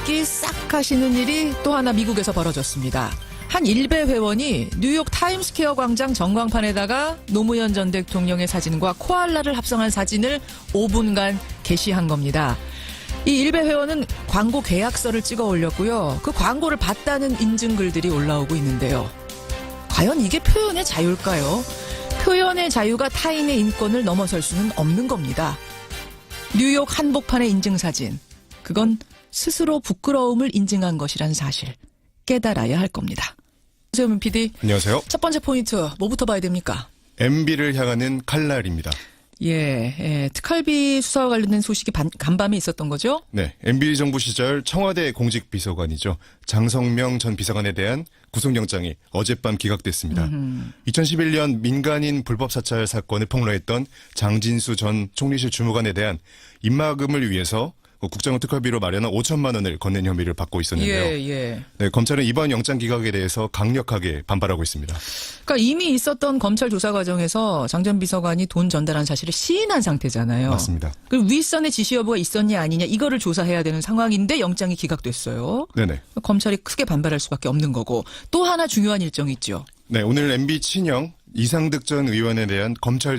뜯기 싹 하시는 일이 또 하나 미국에서 벌어졌습니다. 한 일베 회원이 뉴욕 타임스퀘어 광장 전광판에다가 노무현 전 대통령의 사진과 코알라를 합성한 사진을 5분간 게시한 겁니다. 이 일베 회원은 광고 계약서를 찍어 올렸고요. 그 광고를 봤다는 인증글들이 올라오고 있는데요. 과연 이게 표현의 자유일까요? 표현의 자유가 타인의 인권을 넘어설 수는 없는 겁니다. 뉴욕 한복판의 인증사진. 그건 스스로 부끄러움을 인증한 것이란 사실. 깨달아야 할 겁니다. 세우민 PD. 안녕하세요. 첫 번째 포인트 뭐부터 봐야 됩니까? MB를 향하는 칼날입니다. 특활비 수사와 관련된 소식이 간밤에 있었던 거죠? 네, MB 정부 시절 청와대 공직비서관이죠. 장성명 전 비서관에 대한 구속영장이 어젯밤 기각됐습니다. 2011년 민간인 불법 사찰 사건을 폭로했던 장진수 전 총리실 주무관에 대한 입막음을 위해서 국정원 특활비로 마련한 5천만 원을 건넨 혐의를 받고 있었는데요. 네, 검찰은 이번 영장 기각에 대해서 강력하게 반발하고 있습니다. 그러니까 이미 있었던 검찰 조사 과정에서 장 전 비서관이 돈 전달한 사실을 시인한 상태잖아요. 맞습니다. 그리고 윗선의 지시 여부가 있었냐 아니냐 이거를 조사해야 되는 상황인데 영장이 기각됐어요. 네네. 검찰이 크게 반발할 수밖에 없는 거고 또 하나 중요한 일정이 있죠. 네, 오늘 MB 친형 이상득 전 의원에 대한 검찰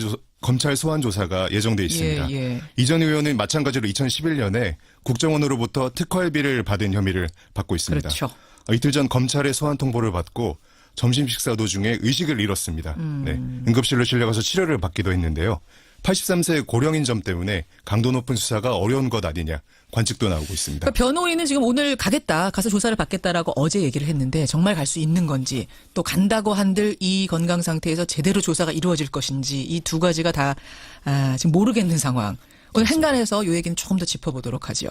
소환 조사가 예정돼 있습니다. 이 전 의원은 마찬가지로 2011년에 국정원으로부터 특활비를 받은 혐의를 받고 있습니다. 그렇죠. 이틀 전 검찰의 소환 통보를 받고 점심 식사 도중에 의식을 잃었습니다. 네, 응급실로 실려가서 치료를 받기도 했는데요. 83세 고령인 점 때문에 강도 높은 수사가 어려운 것 아니냐 관측도 나오고 있습니다. 그러니까 변호인은 지금 오늘 가서 조사를 받겠다라고 어제 얘기를 했는데 정말 갈 수 있는 건지 또 간다고 한들 이 건강 상태에서 제대로 조사가 이루어질 것인지 이 두 가지가 다 지금 모르겠는 상황. 오늘 행간에서 이 얘기는 조금 더 짚어보도록 하죠.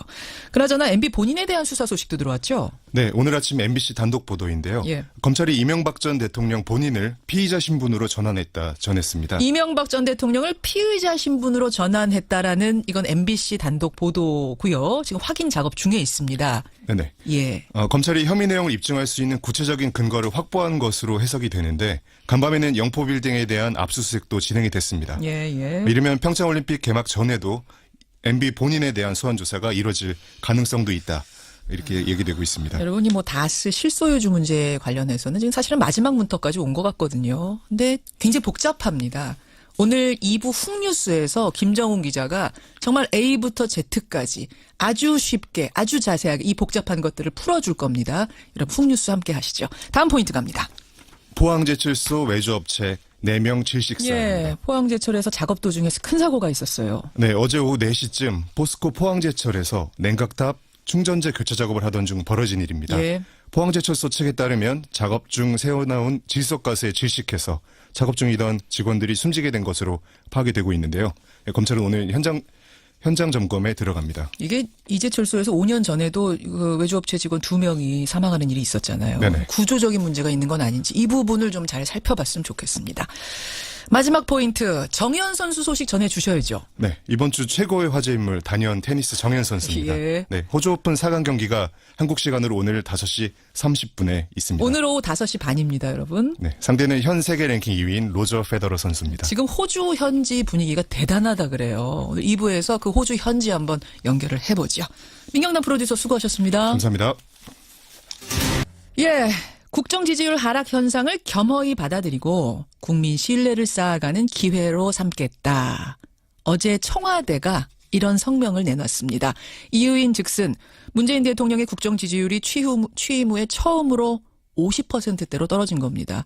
그나저나 MB 본인에 대한 수사 소식도 들어왔죠? 네, 오늘 아침 MBC 단독 보도인데요. 검찰이 이명박 전 대통령 본인을 피의자 신분으로 전했습니다. 이명박 전 대통령을 피의자 신분으로 전환했다라는 이건 MBC 단독 보도고요. 지금 확인 작업 중에 있습니다. 네네. 검찰이 혐의 내용을 입증할 수 있는 구체적인 근거를 확보한 것으로 해석이 되는데 간밤에는 영포빌딩에 대한 압수수색도 진행이 됐습니다. 이르면 평창올림픽 개막 전에도 MB 본인에 대한 소환 조사가 이뤄질 가능성도 있다. 이렇게 얘기되고 있습니다. 여러분이 다스 실소유주 문제 관련해서는 지금 사실은 마지막 문턱까지 온 것 같거든요. 근데 굉장히 복잡합니다. 오늘 2부 훅뉴스에서 김정훈 기자가 정말 A부터 Z까지 아주 쉽게 아주 자세하게 이 복잡한 것들을 풀어줄 겁니다. 여러분 훅뉴스 함께 하시죠. 다음 포인트 갑니다. 포항제철소 외주업체 4명 질식사입니다. 포항제철에서 작업 도중에 큰 사고가 있었어요. 네, 어제 오후 4시쯤 포스코 포항제철에서 냉각탑 충전재 교체 작업을 하던 중 벌어진 일입니다. 포항제철소 측에 따르면 작업 중 새어나온 질소가스에 질식해서 작업 중이던 직원들이 숨지게 된 것으로 파악이 되고 있는데요. 검찰은 오늘 현장 점검에 들어갑니다. 이게 이제철소에서 5년 전에도 그 외주업체 직원 2명이 사망하는 일이 있었잖아요. 네네. 구조적인 문제가 있는 건 아닌지 이 부분을 좀 잘 살펴봤으면 좋겠습니다. 마지막 포인트 정현 선수 소식 전해주셔야죠. 네, 이번 주 최고의 화제 인물 단연 테니스 정현 선수입니다. 네, 호주 오픈 4강 경기가 한국 시간으로 오늘 5시 30분에 있습니다. 오늘 오후 5시 반입니다, 여러분. 네, 상대는 현 세계 랭킹 2위인 로저 페더러 선수입니다. 지금 호주 현지 분위기가 대단하다 그래요. 오늘 2부에서 그 호주 현지 한번 연결을 해보죠. 민경남 프로듀서 수고하셨습니다. 감사합니다. 국정 지지율 하락 현상을 겸허히 받아들이고 국민 신뢰를 쌓아가는 기회로 삼겠다. 어제 청와대가 이런 성명을 내놨습니다. 이유인 즉슨 문재인 대통령의 국정 지지율이 취임 후에 처음으로 50%대로 떨어진 겁니다.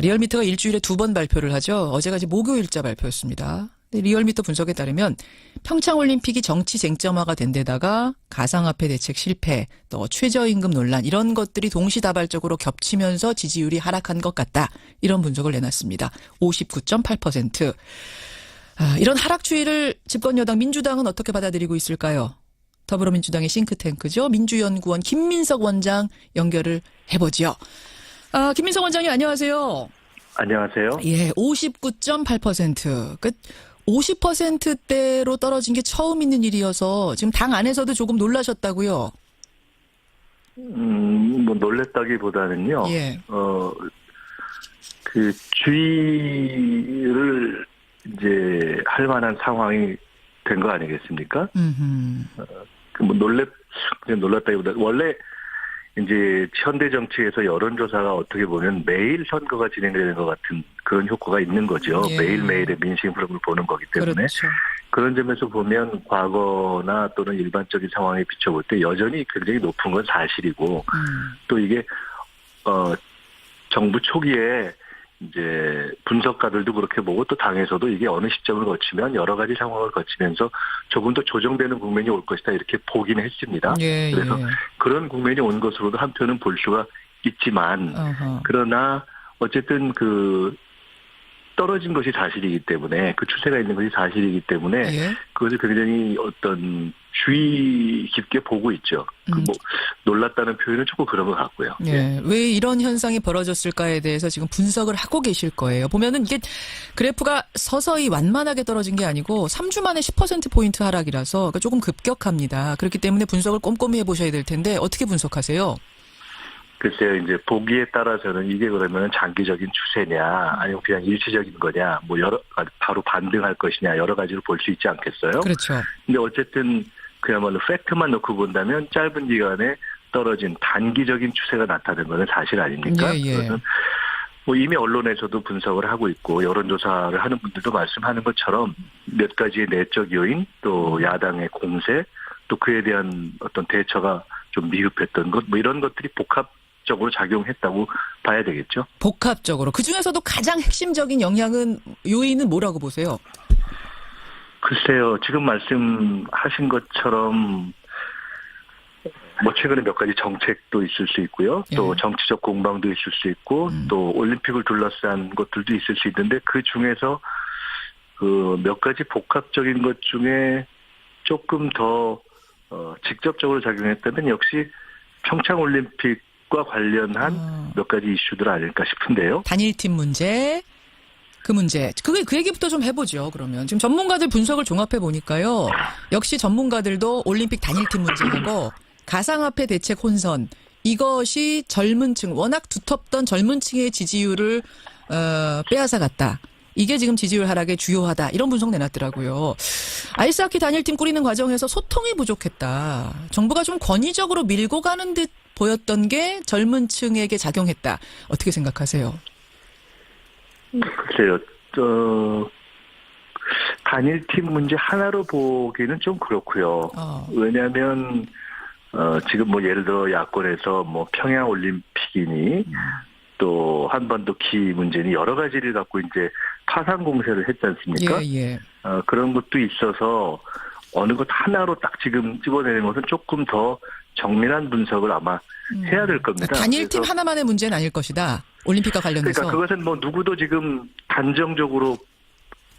리얼미터가 일주일에 2번 발표를 하죠. 어제가 이제 목요일자 발표였습니다. 리얼미터 분석에 따르면 평창올림픽이 정치 쟁점화가 된 데다가 가상화폐 대책 실패, 또 최저임금 논란 이런 것들이 동시다발적으로 겹치면서 지지율이 하락한 것 같다. 이런 분석을 내놨습니다. 59.8%. 이런 하락 추이를 집권여당 민주당은 어떻게 받아들이고 있을까요? 더불어민주당의 싱크탱크죠. 민주연구원 김민석 원장 연결을 해보죠. 김민석 원장님 안녕하세요. 안녕하세요. 59.8%. 50%대로 떨어진 게 처음 있는 일이어서 지금 당 안에서도 조금 놀라셨다고요? 놀랬다기보다는요. 그 주의를 이제 할 만한 상황이 된 거 아니겠습니까? 그냥 놀랐다기보다 원래 이제 현대 정치에서 여론조사가 어떻게 보면 매일 선거가 진행되는 것 같은 그런 효과가 있는 거죠. 예. 매일매일의 민심 흐름을 보는 거기 때문에 그렇죠. 그런 점에서 보면 과거나 또는 일반적인 상황에 비춰볼 때 여전히 굉장히 높은 건 사실이고 또 이게 정부 초기에 이제 분석가들도 그렇게 보고 또 당에서도 이게 어느 시점을 거치면 여러 가지 상황을 거치면서 조금 더 조정되는 국면이 올 것이다 이렇게 보긴 했습니다. 예, 그래서 예. 그런 국면이 온 것으로도 한편은 볼 수가 있지만 어허. 그러나 어쨌든 그 떨어진 것이 사실이기 때문에 그 추세가 있는 것이 사실이기 때문에 예. 그것을 굉장히 어떤 주의 깊게 보고 있죠. 그 뭐 놀랐다는 표현은 조금 그런 것 같고요. 예. 왜 이런 현상이 벌어졌을까에 대해서 지금 분석을 하고 계실 거예요. 보면은 이게 그래프가 서서히 완만하게 떨어진 게 아니고 3주 만에 10%포인트 하락이라서 그러니까 조금 급격합니다. 그렇기 때문에 분석을 꼼꼼히 해보셔야 될 텐데 어떻게 분석하세요? 글쎄요, 이제 보기에 따라서는 이게 그러면 장기적인 추세냐, 아니면 그냥 일시적인 거냐, 뭐 바로 반등할 것이냐, 여러 가지로 볼 수 있지 않겠어요? 그렇죠. 근데 어쨌든 그야말로 팩트만 놓고 본다면 짧은 기간에 떨어진 단기적인 추세가 나타난 것은 사실 아닙니까? 예, 예. 그것은 뭐 이미 언론에서도 분석을 하고 있고 여론조사를 하는 분들도 말씀하는 것처럼 몇 가지의 내적 요인, 또 야당의 공세, 또 그에 대한 어떤 대처가 좀 미흡했던 것, 뭐 이런 것들이 복합적으로 작용했다고 봐야 되겠죠. 복합적으로. 그중에서도 가장 핵심적인 요인은 뭐라고 보세요? 글쎄요, 지금 말씀하신 것처럼 뭐 최근에 몇 가지 정책도 있을 수 있고요. 또 예. 정치적 공방도 있을 수 있고 또 올림픽을 둘러싼 것들도 있을 수 있는데 그 중에서 그 몇 가지 복합적인 것 중에 조금 더 직접적으로 작용했다면 역시 평창 올림픽과 관련한 몇 가지 이슈들 아닐까 싶은데요. 단일팀 문제, 그 문제. 그 얘기부터 좀 해보죠, 그러면. 지금 전문가들 분석을 종합해 보니까요. 역시 전문가들도 올림픽 단일팀 문제하고 가상화폐 대책 혼선. 이것이 젊은 층, 워낙 두텁던 젊은 층의 지지율을, 빼앗아갔다. 이게 지금 지지율 하락의 주요하다. 이런 분석 내놨더라고요. 아이스하키 단일팀 꾸리는 과정에서 소통이 부족했다. 정부가 좀 권위적으로 밀고 가는 듯 보였던 게 젊은 층에게 작용했다. 어떻게 생각하세요? 글쎄요, 단일팀 문제 하나로 보기는 좀 그렇고요. 왜냐하면 지금 뭐 예를 들어 야권에서 뭐 평양 올림픽이니 또 한반도 키 문제니 여러 가지를 갖고 이제 파상 공세를 했지 않습니까? 예, 예. 그런 것도 있어서 어느 것 하나로 딱 지금 집어내는 것은 조금 더 정밀한 분석을 아마 해야 될 겁니다. 단일팀 하나만의 문제는 아닐 것이다. 올림픽과 관련해서. 그러니까 그것은 뭐 누구도 지금 단정적으로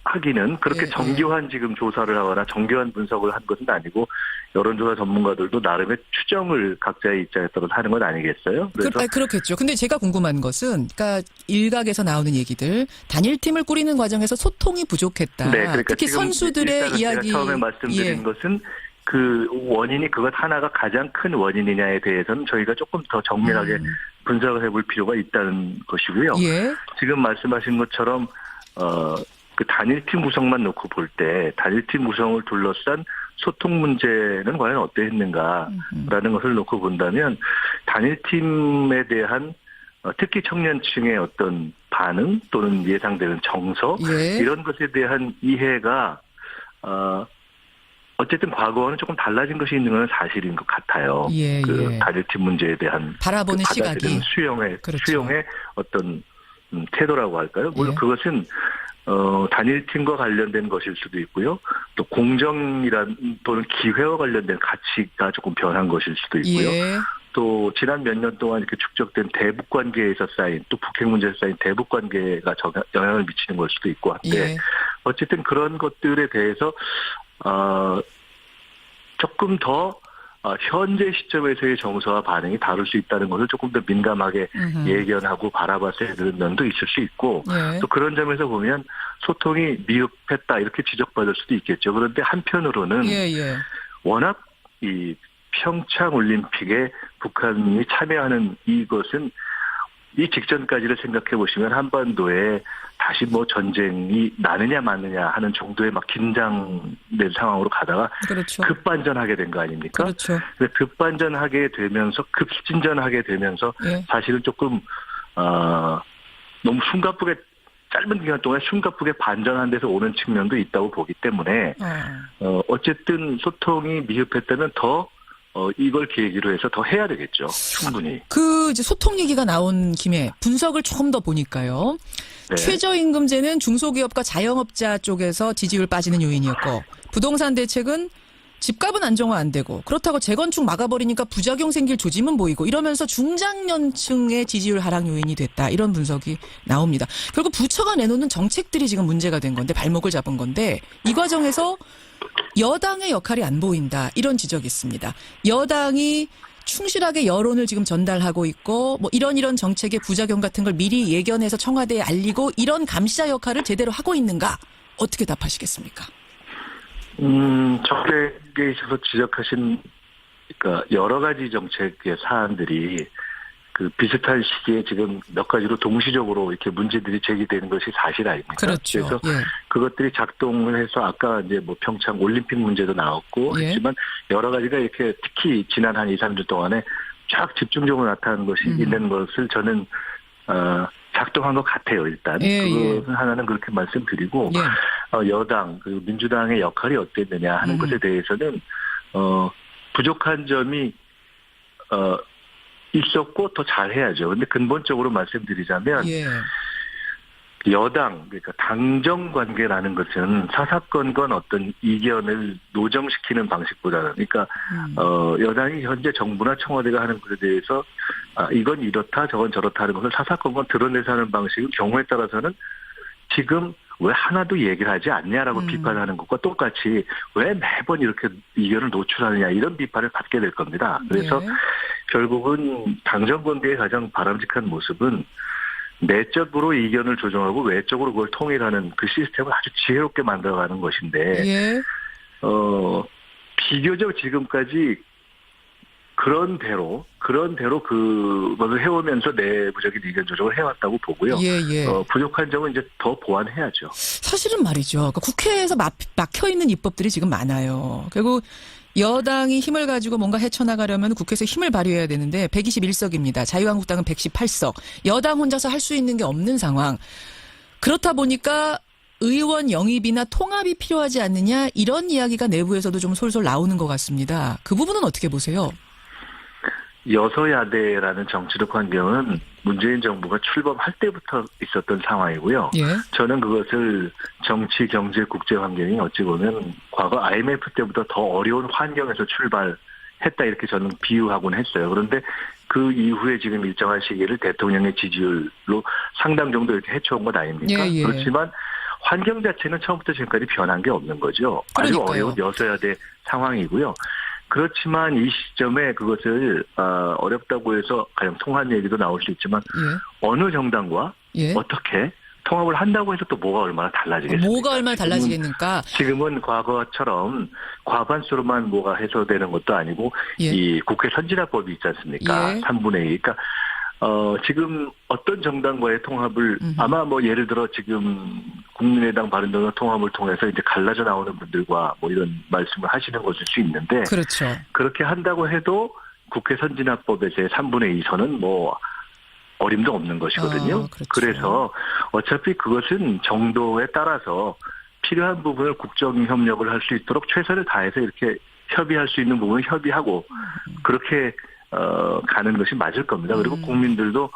하기는 그렇게 정교한 지금 조사를 하거나 정교한 분석을 한 것은 아니고 여론조사 전문가들도 나름의 추정을 각자의 입장에 따라서 하는 건 아니겠어요? 그래서 그렇겠죠. 근데 제가 궁금한 것은, 그러니까 일각에서 나오는 얘기들, 단일팀을 꾸리는 과정에서 소통이 부족했다. 네, 그러니까 특히 지금 선수들의 이야기. 제가 처음에 말씀드린 것은 그 원인이 그것 하나가 가장 큰 원인이냐에 대해서는 저희가 조금 더 정밀하게 분석을 해볼 필요가 있다는 것이고요. 예. 지금 말씀하신 것처럼 그 단일팀 구성만 놓고 볼 때 단일팀 구성을 둘러싼 소통 문제는 과연 어떠했는가라는 것을 놓고 본다면 단일팀에 대한 특히 청년층의 어떤 반응 또는 예상되는 정서 이런 것에 대한 이해가 어쨌든 과거와는 조금 달라진 것이 있는 건 사실인 것 같아요. 그 단일팀 문제에 대한 바라보는 그 시각이 수용의 어떤 태도라고 할까요? 물론 그것은 단일팀과 관련된 것일 수도 있고요. 또 공정이란 또는 기회와 관련된 가치가 조금 변한 것일 수도 있고요. 또 지난 몇 년 동안 이렇게 축적된 대북 관계에서 쌓인 또 북핵 문제에서 쌓인 대북 관계가 영향을 미치는 걸 수도 있고 한데 어쨌든 그런 것들에 대해서 조금 더 현재 시점에서의 정서와 반응이 다를 수 있다는 것을 조금 더 민감하게 예견하고 바라봤어야 되는 면도 있을 수 있고 또 그런 점에서 보면 소통이 미흡했다 이렇게 지적받을 수도 있겠죠. 그런데 한편으로는 워낙 이 평창 올림픽에 북한이 참여하는 이것은 이 직전까지를 생각해 보시면 한반도에 다시 뭐 전쟁이 나느냐 마느냐 하는 정도의 막 긴장된 상황으로 가다가 그렇죠. 급반전하게 된 거 아닙니까? 그렇죠. 급반전하게 되면서 급진전하게 되면서 예. 사실은 조금 너무 숨가쁘게 짧은 기간 동안 숨가쁘게 반전한 데서 오는 측면도 있다고 보기 때문에 어쨌든 소통이 미흡했다면 더 이걸 계기로 해서 더 해야 되겠죠. 충분히. 그 이제 소통 얘기가 나온 김에 분석을 조금 더 보니까요. 네. 최저임금제는 중소기업과 자영업자 쪽에서 지지율 빠지는 요인이었고 부동산 대책은 집값은 안정화 안 되고 그렇다고 재건축 막아버리니까 부작용 생길 조짐은 보이고 이러면서 중장년층의 지지율 하락 요인이 됐다. 이런 분석이 나옵니다. 결국 부처가 내놓는 정책들이 지금 문제가 된 건데 발목을 잡은 건데 이 과정에서 여당의 역할이 안 보인다. 이런 지적이 있습니다. 여당이 충실하게 여론을 지금 전달하고 있고 뭐 이런 정책의 부작용 같은 걸 미리 예견해서 청와대에 알리고 이런 감시자 역할을 제대로 하고 있는가? 어떻게 답하시겠습니까? 정책에 있어서 지적하신 그러니까 여러 가지 정책의 사안들이 그 비슷한 시기에 지금 몇 가지로 동시적으로 이렇게 문제들이 제기되는 것이 사실 아닙니까? 그렇죠. 그래서 예. 그것들이 작동을 해서 아까 이제 뭐 평창 올림픽 문제도 나왔고 예. 했지만 여러 가지가 이렇게 특히 지난 한 2, 3주 동안에 쫙 집중적으로 나타난 것이 있는 것을 저는 작동한 것 같아요. 일단 예, 그것은 하나는 그렇게 말씀드리고 예. 여당 그 민주당의 역할이 어땠느냐 하는 것에 대해서는 부족한 점이 있었고 더 잘해야죠. 근데 근본적으로 말씀드리자면 예. 여당 그러니까 당정 관계라는 것은 사사건건 어떤 이견을 노정시키는 방식보다는 그러니까 여당이 현재 정부나 청와대가 하는 것에 대해서 이건 이렇다 저건 저렇다 하는 것을 사사건건 드러내서 하는 방식은 경우에 따라서는 지금 왜 하나도 얘기를 하지 않냐라고 비판하는 것과 똑같이 왜 매번 이렇게 의견을 노출하느냐 이런 비판을 받게 될 겁니다. 그래서 네. 결국은 당정관계의 가장 바람직한 모습은 내적으로 의견을 조정하고 외적으로 그걸 통일하는 그 시스템을 아주 지혜롭게 만들어가는 것인데 예. 비교적 지금까지 그런 대로 그것을 해오면서 내부적인 의견 조정을 해왔다고 보고요. 예. 부족한 점은 이제 더 보완해야죠. 사실은 말이죠. 그러니까 국회에서 막혀 있는 입법들이 지금 많아요. 결국 여당이 힘을 가지고 뭔가 헤쳐나가려면 국회에서 힘을 발휘해야 되는데 121석입니다. 자유한국당은 118석. 여당 혼자서 할 수 있는 게 없는 상황. 그렇다 보니까 의원 영입이나 통합이 필요하지 않느냐 이런 이야기가 내부에서도 좀 솔솔 나오는 것 같습니다. 그 부분은 어떻게 보세요? 여서야대라는 정치적 환경은 문재인 정부가 출범할 때부터 있었던 상황이고요. 예. 저는 그것을 정치, 경제, 국제 환경이 어찌 보면 과거 IMF 때부터 더 어려운 환경에서 출발했다 이렇게 저는 비유하곤 했어요. 그런데 그 이후에 지금 일정한 시기를 대통령의 지지율로 상당 정도 이렇게 헤쳐온 것 아닙니까? 예. 그렇지만 환경 자체는 처음부터 지금까지 변한 게 없는 거죠. 아주 그러니까요. 어려운 여서야대 상황이고요. 그렇지만 이 시점에 그것을 어렵다고 해서 가령 통합 얘기도 나올 수 있지만 어느 정당과 어떻게 통합을 한다고 해서 또 뭐가 얼마나 달라지겠습니까? 뭐가 얼마나 달라지겠습니까? 지금은 과거처럼 과반수로만 뭐가 해소되는 것도 아니고 이 국회 선진화법이 있지 않습니까? 3분의 2. 그러니까 지금 어떤 정당과의 통합을 아마 뭐 예를 들어 지금 국민의당 바른정당 통합을 통해서 이제 갈라져 나오는 분들과 뭐 이런 말씀을 하시는 것일 수 있는데 그렇죠. 그렇게 한다고 해도 국회 선진화법의 제 3분의 2선은 뭐 어림도 없는 것이거든요. 그렇죠. 그래서 어차피 그것은 정도에 따라서 필요한 부분을 국정협력을 할 수 있도록 최선을 다해서 이렇게 협의할 수 있는 부분을 협의하고 그렇게 가는 것이 맞을 겁니다. 그리고 국민들도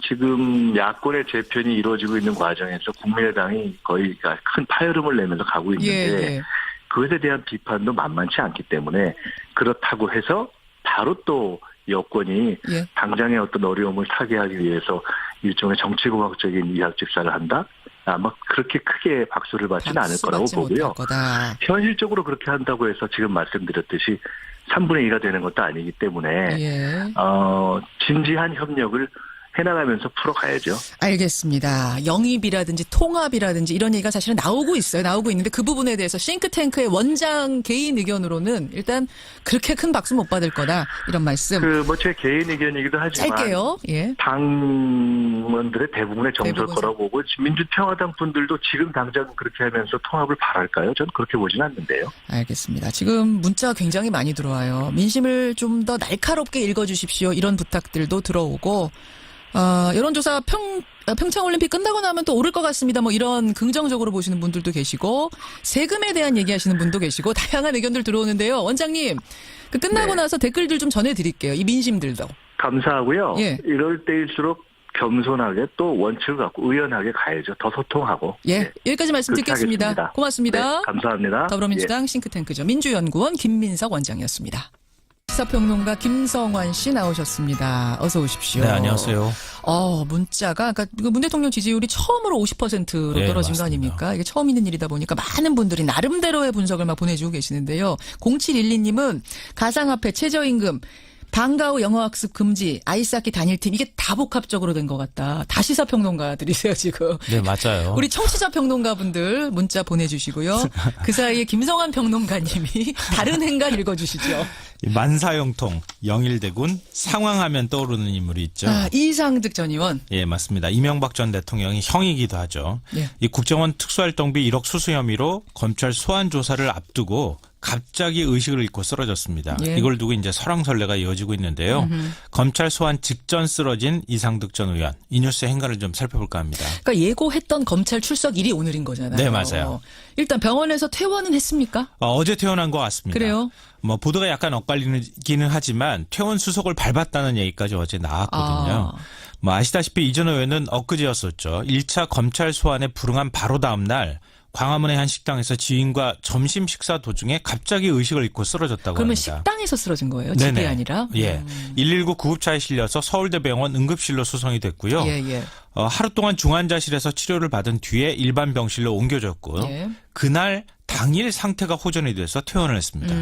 지금 야권의 재편이 이루어지고 있는 과정에서 국민의당이 거의 큰 파열음을 내면서 가고 있는데 그것에 대한 비판도 만만치 않기 때문에 그렇다고 해서 바로 또 여권이 당장의 어떤 어려움을 타개하기 위해서 일종의 정치공학적인 이합집사를 한다? 아마 그렇게 크게 박수를 받지는 않을 거라고 보고요. 현실적으로 그렇게 한다고 해서 지금 말씀드렸듯이 3분의 2가 되는 것도 아니기 때문에 진지한 협력을 해나가면서 풀어가야죠. 알겠습니다. 영입이라든지 통합이라든지 이런 얘기가 사실은 나오고 있어요. 나오고 있는데 그 부분에 대해서 싱크탱크의 원장 개인 의견으로는 일단 그렇게 큰 박수 못 받을 거다. 이런 말씀. 제 개인 의견이기도 하지만. 짧게요. 예. 당원들의 대부분의 정서일 대부분. 거라고 보고 민주평화당 분들도 지금 당장 그렇게 하면서 통합을 바랄까요? 저는 그렇게 보진 않는데요. 알겠습니다. 지금 문자가 굉장히 많이 들어와요. 민심을 좀 더 날카롭게 읽어주십시오. 이런 부탁들도 들어오고 여론조사 평창올림픽 끝나고 나면 또 오를 것 같습니다. 뭐 이런 긍정적으로 보시는 분들도 계시고 세금에 대한 얘기하시는 분도 계시고 다양한 의견들 들어오는데요. 원장님 그 끝나고 네. 나서 댓글들 좀 전해드릴게요. 이 민심들도. 감사하고요. 예. 이럴 때일수록 겸손하게 또 원칙을 갖고 의연하게 가야죠. 더 소통하고. 예, 네. 여기까지 말씀 그렇게 듣겠습니다. 하겠습니다. 고맙습니다. 네, 감사합니다. 더불어민주당 싱크탱크죠. 민주연구원 김민석 원장이었습니다. 시사평론가 김성환 씨 나오셨습니다. 어서 오십시오. 네, 안녕하세요. 문자가, 그러니까 문 대통령 지지율이 처음으로 50%로 네, 떨어진 거 맞습니다. 아닙니까? 이게 처음 있는 일이다 보니까 많은 분들이 나름대로의 분석을 막 보내주고 계시는데요. 0712님은 가상화폐, 최저임금, 방과 후 영어학습 금지, 아이스하키 단일팀 이게 다 복합적으로 된 것 같다. 다 시사평론가들이세요 지금. 네, 맞아요. 우리 청취자 평론가분들 문자 보내주시고요. 그 사이에 김성환 평론가님이 다른 행간 읽어주시죠. 만사형통, 영일대군, 상황하면 떠오르는 인물이 있죠. 이상득 전 의원. 예, 맞습니다. 이명박 전 대통령이 형이기도 하죠. 예. 이 국정원 특수활동비 1억 수수 혐의로 검찰 소환 조사를 앞두고 갑자기 의식을 잃고 쓰러졌습니다. 예. 이걸 두고 이제 설왕설래가 이어지고 있는데요. 검찰 소환 직전 쓰러진 이상득 전 의원. 이 뉴스의 행간을 좀 살펴볼까 합니다. 그러니까 예고했던 검찰 출석일이 오늘인 거잖아요. 네, 맞아요. 일단 병원에서 퇴원은 했습니까? 어제 퇴원한 것 같습니다. 그래요? 뭐 보도가 약간 엇갈리기는 하지만 퇴원 수속을 밟았다는 얘기까지 어제 나왔거든요. 뭐 아시다시피 이전 의원은 엊그제였었죠. 1차 검찰 소환에 불응한 바로 다음 날 광화문의 한 식당에서 지인과 점심 식사 도중에 갑자기 의식을 잃고 쓰러졌다고 그러면 합니다. 식당에서 쓰러진 거예요? 집이 네네. 아니라? 예. 119 구급차에 실려서 서울대병원 응급실로 수송이 됐고요. 예. 하루 동안 중환자실에서 치료를 받은 뒤에 일반 병실로 옮겨졌고요. 예. 그날 당일 상태가 호전이 돼서 퇴원을 했습니다.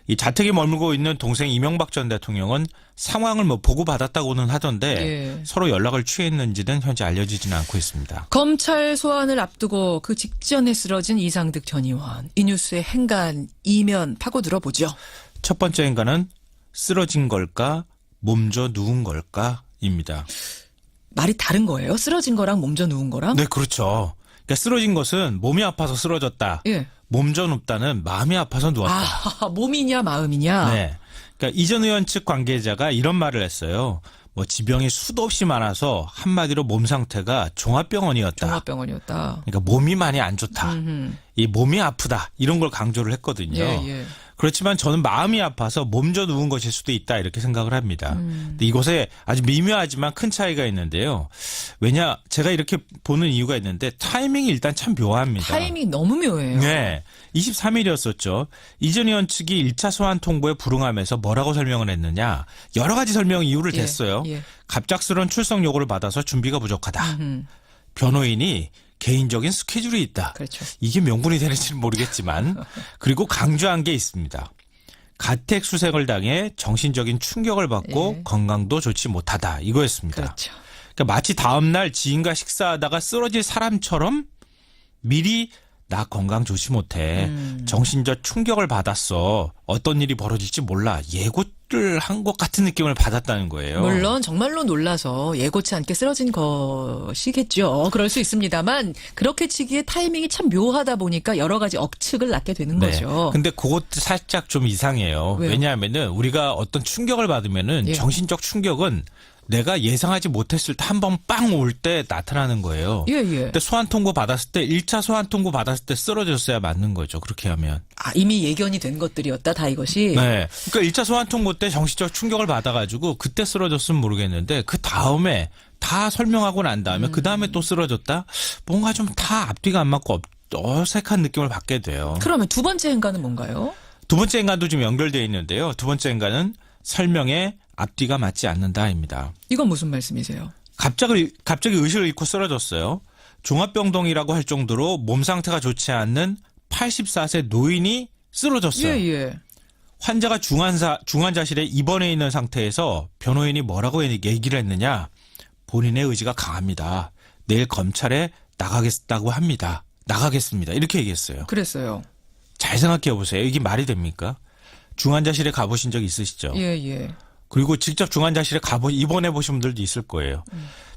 이 자택에 머물고 있는 동생 이명박 전 대통령은 상황을 뭐 보고받았다고는 하던데 예. 서로 연락을 취했는지는 현재 알려지지는 않고 있습니다. 검찰 소환을 앞두고 그 직전에 쓰러진 이상득 전 의원. 이 뉴스의 행간 이면 파고 들어보죠. 첫 번째 행간은 쓰러진 걸까 몸져 누운 걸까입니다. 말이 다른 거예요? 쓰러진 거랑 몸져 누운 거랑? 네, 그렇죠. 그러니까 쓰러진 것은 몸이 아파서 쓰러졌다. 예. 몸져 눕다는 마음이 아파서 누웠다. 몸이냐 마음이냐? 네. 그러니까 이전 의원 측 관계자가 이런 말을 했어요. 뭐 지병이 수도 없이 많아서 한마디로 몸 상태가 종합병원이었다. 종합병원이었다. 그러니까 몸이 많이 안 좋다. 이 몸이 아프다. 이런 걸 강조를 했거든요. 예. 그렇지만 저는 마음이 아파서 몸져 누운 것일 수도 있다 이렇게 생각을 합니다. 근데 이곳에 아주 미묘하지만 큰 차이가 있는데요. 왜냐 제가 이렇게 보는 이유가 있는데 타이밍이 일단 참 묘합니다. 타이밍이 너무 묘해요. 네. 23일이었었죠. 이전 의원 측이 1차 소환 통보에 불응하면서 뭐라고 설명을 했느냐. 여러 가지 설명 이유를 예, 댔어요. 예. 갑작스러운 출석 요구를 받아서 준비가 부족하다. 변호인이 개인적인 스케줄이 있다. 그렇죠. 이게 명분이 되는지는 모르겠지만 그리고 강조한 게 있습니다. 가택 수색을 당해 정신적인 충격을 받고 예. 건강도 좋지 못하다. 이거였습니다. 그렇죠. 그러니까 마치 다음 날 지인과 식사하다가 쓰러질 사람처럼 미리 나 건강 좋지 못해. 정신적 충격을 받았어. 어떤 일이 벌어질지 몰라. 예고를 한 것 같은 느낌을 받았다는 거예요. 물론 정말로 놀라서 예고치 않게 쓰러진 것이겠죠. 그럴 수 있습니다만 그렇게 치기에 타이밍이 참 묘하다 보니까 여러 가지 억측을 낳게 되는 거죠. 근데 그것도 살짝 좀 이상해요. 왜요? 왜냐하면은 우리가 어떤 충격을 받으면은 예. 정신적 충격은 내가 예상하지 못했을 때 한 번 빵 올 때 나타나는 거예요. 예. 근데 소환 통보 받았을 때 1차 소환 통보 받았을 때 쓰러졌어야 맞는 거죠. 그렇게 하면. 이미 예견이 된 것들이었다 다 이것이. 네. 그러니까 1차 소환 통보 때 정신적 충격을 받아가지고 그때 쓰러졌으면 모르겠는데 그 다음에 다 설명하고 난 다음에 그 다음에 또 쓰러졌다? 뭔가 좀 다 앞뒤가 안 맞고 어색한 느낌을 받게 돼요. 그러면 두 번째 행간은 뭔가요? 두 번째 행간도 좀 연결되어 있는데요. 두 번째 행간은 설명에 앞뒤가 맞지 않는다입니다. 이건 무슨 말씀이세요? 갑자기 의식을 잃고 쓰러졌어요. 종합병동이라고 할 정도로 몸 상태가 좋지 않는 84세 노인이 쓰러졌어요. 예. 환자가 중환자실에 입원해 있는 상태에서 변호인이 뭐라고 얘기를 했느냐. 본인의 의지가 강합니다. 내일 검찰에 나가겠다고 합니다. 나가겠습니다. 이렇게 얘기했어요. 그랬어요. 잘 생각해 보세요. 이게 말이 됩니까? 중환자실에 가보신 적 있으시죠? 예. 그리고 직접 중환자실에 입원해 보신 분들도 있을 거예요.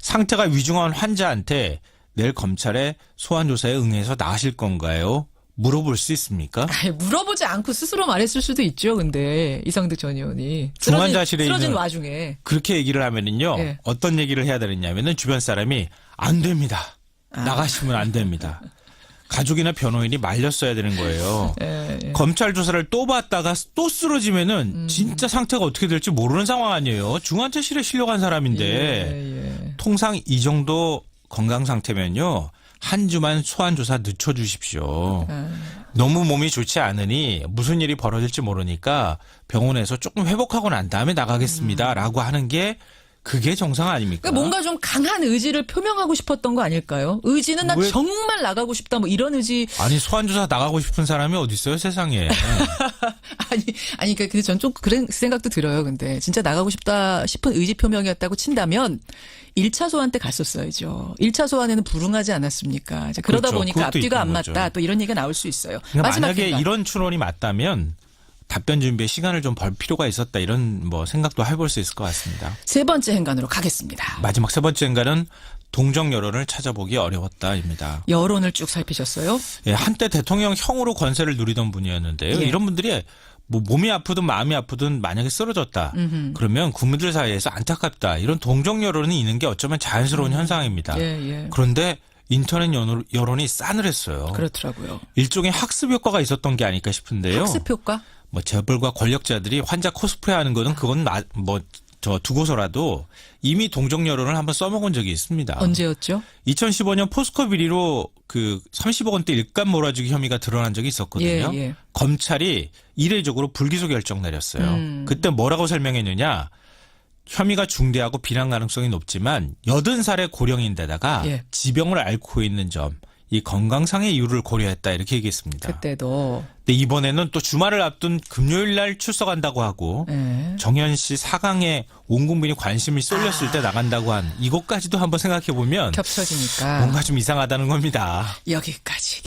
상태가 위중한 환자한테 내일 검찰에 소환조사에 응해서 나가실 건가요? 물어볼 수 있습니까? 아니, 물어보지 않고 스스로 말했을 수도 있죠. 근데 이성득 전 의원이 중환자실에 쓰러진 있는 와중에 그렇게 얘기를 하면은요. 예. 어떤 얘기를 해야 되느냐면은 주변 사람이 안 됩니다. 나가시면 안 됩니다. 가족이나 변호인이 말렸어야 되는 거예요. 예. 검찰 조사를 또 받다가 또 쓰러지면은 진짜 상태가 어떻게 될지 모르는 상황 아니에요. 중환자실에 실려간 사람인데 예. 통상 이 정도 건강 상태면요. 한 주만 소환 조사 늦춰 주십시오. 너무 몸이 좋지 않으니 무슨 일이 벌어질지 모르니까 병원에서 조금 회복하고 난 다음에 나가겠습니다라고 하는 게 그게 정상 아닙니까? 그러니까 뭔가 좀 강한 의지를 표명하고 싶었던 거 아닐까요? 의지는 난 왜- 정말 나가고 싶다 뭐 이런 의지. 아니 소환 조사 나가고 싶은 사람이 어디 있어요 세상에. 아니 그러니까 전 좀 그런 생각도 들어요. 근데 진짜 나가고 싶다 싶은 의지 표명이었다고 친다면 1차 소환 때 갔었어야죠. 1차 소환에는 불응하지 않았습니까? 이제 그러다 그렇죠. 보니까 그것도 앞뒤가 안 있는 거죠. 맞다. 또 이런 얘기가 나올 수 있어요. 그러니까 마지막 만약에 생각. 이런 추론이 맞다면 답변 준비에 시간을 좀 벌 필요가 있었다 이런 뭐 생각도 해볼 수 있을 것 같습니다. 세 번째 행간으로 가겠습니다. 마지막 세 번째 인간은 동정 여론을 찾아보기 어려웠다입니다. 여론을 쭉 살피셨어요? 예, 한때 대통령형으로 권세를 누리던 분이었는데요. 예. 이런 분들이 뭐 몸이 아프든 마음이 아프든 만약에 쓰러졌다. 그러면 국민들 사이에서 안타깝다. 이런 동정 여론이 있는 게 어쩌면 자연스러운 현상입니다. 예. 그런데 인터넷 여론이 싸늘했어요. 그렇더라고요. 일종의 학습 효과가 있었던 게 아닐까 싶은데요. 학습 효과? 뭐 재벌과 권력자들이 환자 코스프레 하는 거는 그건 두고서라도 이미 동정 여론을 한번 써먹은 적이 있습니다. 언제였죠? 2015년 포스코 비리로 그 30억 원대 일감 몰아주기 혐의가 드러난 적이 있었거든요. 예. 검찰이 이례적으로 불기소 결정 내렸어요. 그때 뭐라고 설명했느냐. 혐의가 중대하고 비난 가능성이 높지만 80살의 고령인데다가 예. 지병을 앓고 있는 점, 이 건강상의 이유를 고려했다 이렇게 얘기했습니다. 그때도. 근데 이번에는 또 주말을 앞둔 금요일 날 출석한다고 하고 예. 정현 씨 4강에 온 국민이 관심이 쏠렸을 때 나간다고 한 이것까지도 한번 생각해 보면 겹쳐지니까. 뭔가 좀 이상하다는 겁니다. 여기까지.